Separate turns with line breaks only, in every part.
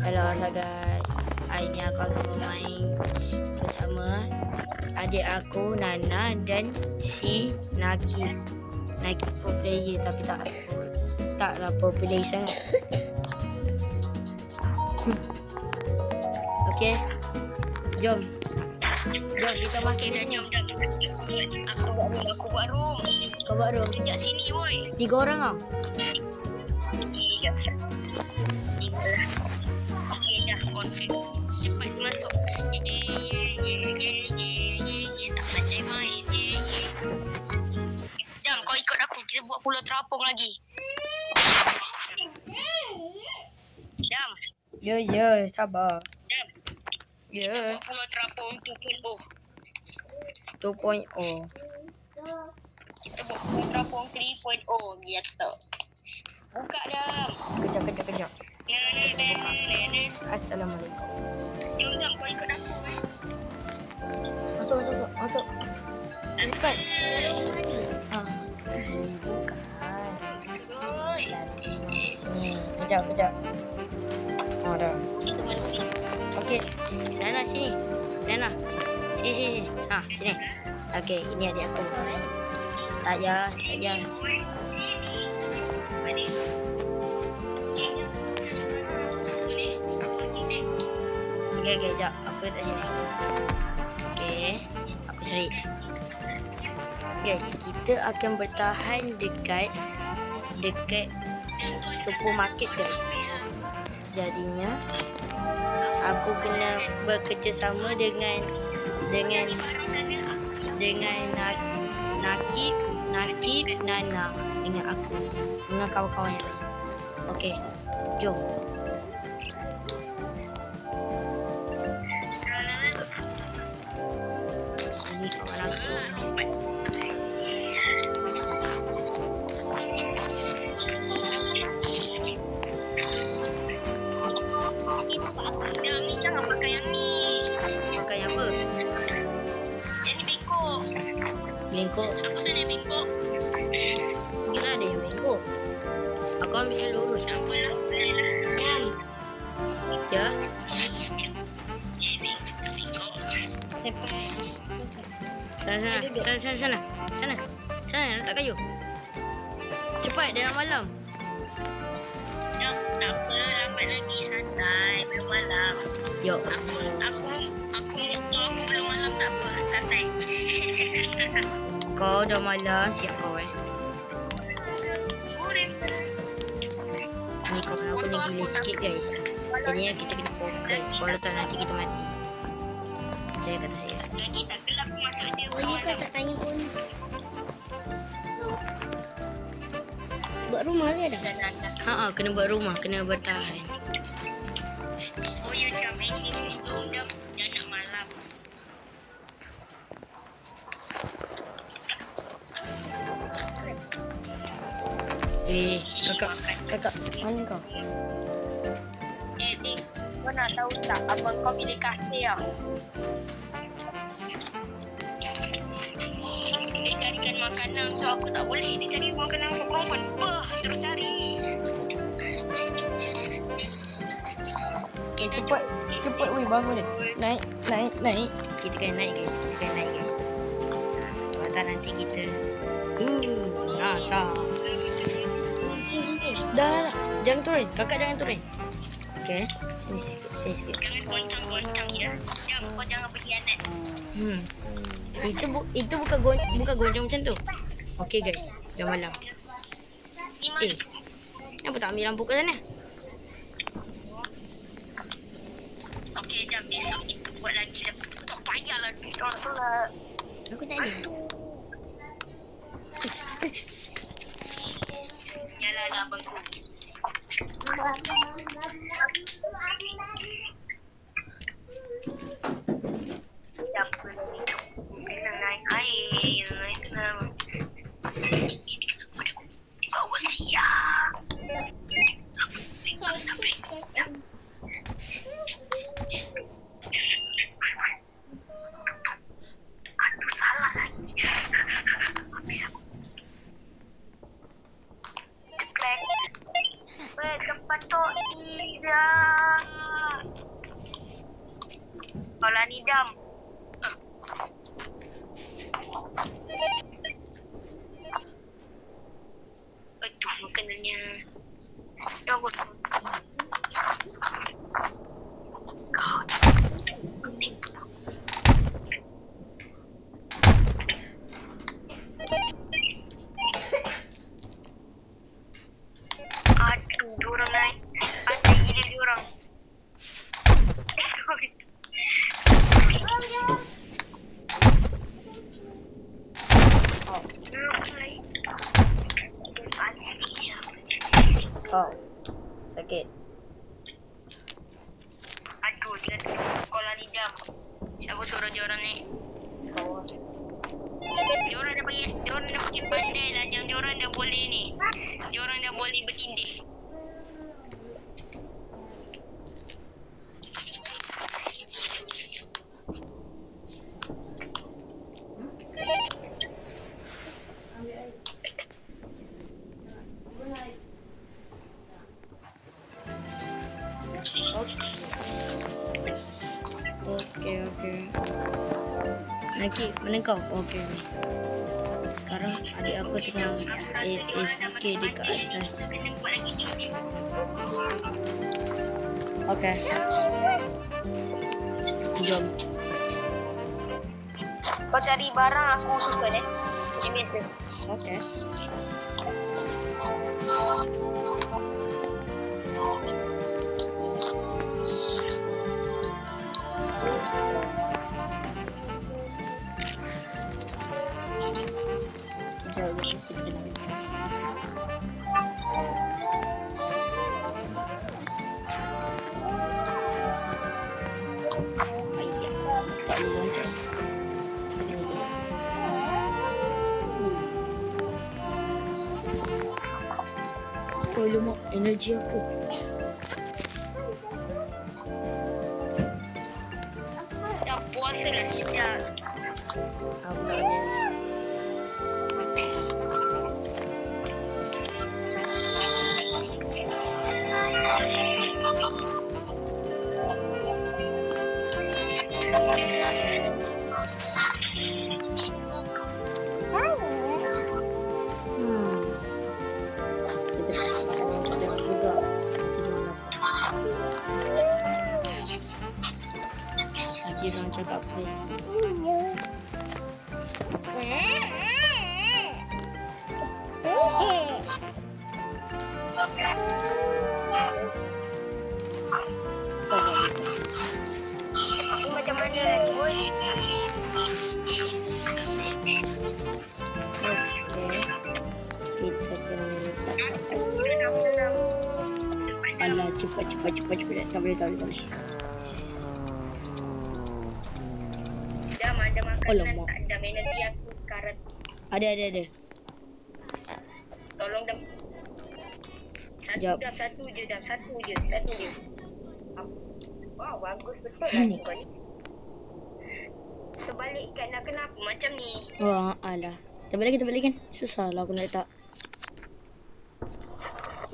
Hello guys. Hari ni aku akan bermain bersama adik aku Nana dan si Naki. Naki pro player tapi taklah pro player sangat. Okey. Jom kita masuk sini.
Aku buat room.
Kau buat room.
Dekat sini boy.
3 orang kau.
Iya. Okey dah konsep. Cepat masuk. Tak pandai main. Jom kau ikut aku. Kita buat pulau terapung lagi. Jom.
Ya, sabar.
Jom.
Ya.
Kita buat pulau terapung 2.0.
2.0.
Kita buat pulau terapung 3.0 gitu. Buka dah.
Kejap. Assalamualaikum.
Jom kau ikut aku eh.
Masuk. Cepat. Bukan.
Oi.
Sini. Kejap. Oh, dah. Okey. Nana sini. Nana. Sini. Ha, sini. Okey, ini adik aku. Tak ya. Okey, jap. Aku letak sini. Okey. Aku cari. Guys, kita akan bertahan dekat supermarket guys. Jadinya aku kena bekerjasama dengan Nakib, Nana dengan aku, dengan kawan-kawan yang lain. Okey, jom. Ini kawan aku.
Ni jangan pakai yang ni.
Makan yang apa?
Yang ni bengkok.
Bengkok.
Aku tak ada bengkok.
Mana ada yang bengkok? Aku ambil yang lurus.
Apa lah.
Ya. Sana, letak kayu. Cepat, dah malam.
Tak apa, lambat lagi santai. Belum malam.
Yo.
Aku belum malam tak apa. Santai.
Kau dah malam, siap kau eh. Ni kawan aku ni gila sikit guys. Jadinya kita kena fokus. Kalau tak nanti kita mati. Percaya kata saya.
Lagi tak gelap masuk dia.
Oh, ya kau tak tanya pun. Buat rumah ke dah?
Ha, kena buat rumah, kena bertahan.
Oh ya, jam ini belum dah nak malam.
Kakak, mana kau?
Ni, kau nak tahu tak abang kau pilih kasih lah. Dia carikan makanan so aku tak boleh. Dia cari makanan untuk perempuan. Terus hari ni.
Okay, cepat weh, bangun deh. Naik. Kita kena naik guys. Kalau tak nanti kita nasa. Dah. Jangan turun. Kakak jangan turun. Okay. Sini sikit.
Jangan goncang-goncang ya. Kau jangan berkhianat.
Itu bukan goncang macam tu. Okay guys, dah malam. Kenapa tak ambil lampu ke sana?
Okey, jam besok kita buat lagi lah. Tak payahlah orang tu lah.
Aku tak ada.
Yalah abangku. Siapa ni? Kena naik air. Bawa siap. Aduh, salah lagi. Bisa. Ceklek. Cepat tu. Kalau Nidam. Aduh, makanannya. Ya aku. Aduh, diorang naik. Asyik gila diorang.
Oh, sakit.
Aduh, dia sekolah Nidam. Siapa suruh diorang ni?
Kau.
Diorang dah pergi pandai lah. Jangan diorang dah boleh ni. Diorang dah boleh bertindih.
Okey. Naki, mana kau? Okey. Sekarang adik aku tengah AFK dekat atas.
Kena buat lagi ni.
Okey. Jom.
Kau cari barang aku suka deh. Macam biasa.
Okey. Oh, lemak energi aku.
Dah puasa dah sekejap.
Aku tak ada. Lagi orang cakap please.
Aku macam mana lagi boy?
Okey. Kita kena letak. Alah, cepat. Tak boleh.
Dah ada makanan
Alamak.
tak ada energi aku karat.
Ada.
Tolong dah.
Jap.
Satu je. Wow, bagus betul lah ni kau ni. Sebalikkan nak kenapa macam ni?
Wah, alah. Kita balik kan. Susah lah aku nak letak.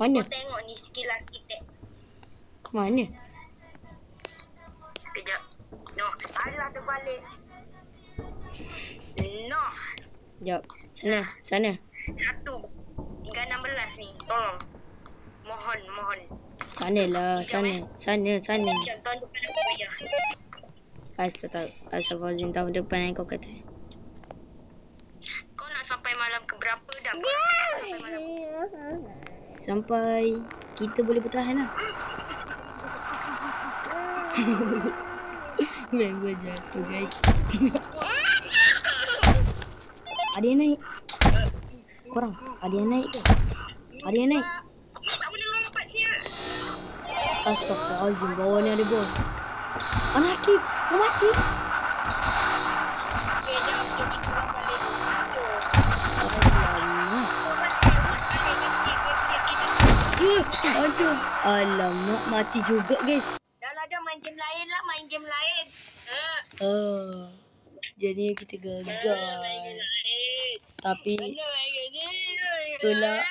Mana?
Kau tengok ni skill arkitek.
Mana?
Sekejap. No, alah terbalik. No.
Jap. Sana.
1:16 ni. Tolong. Mohon.
Sana lah. Sana.
Yang tahun depan aku bayar.
Astagfirullahaladzim, tahun depan yang kau kata.
Kau nak sampai malam ke berapa dah? Kau nak sampai malam.
Sampai kita boleh bertahan lah. Member jatuh guys. Ada yang naik. Korang, ada yang naik tu. Ada yang naik.
Tak boleh lompat siap.
Astagfirullahaladzim, bawah ni ada bos. Anak Akib, kau mati.
Okay, dah. Okay, kita balik.
Aduh. Alamak, mati juga guys.
Dah main game lain lah.
Jadi kita gagal.
Main game lain.
Tapi
Main game lain.
itulah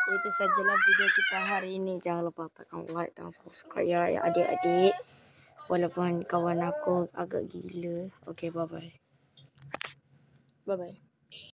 Itu sajalah video kita hari ini. Jangan lupa tekan like dan subscribe ya adik-adik. Walaupun kawan aku agak gila. Okay, bye-bye. Bye-bye.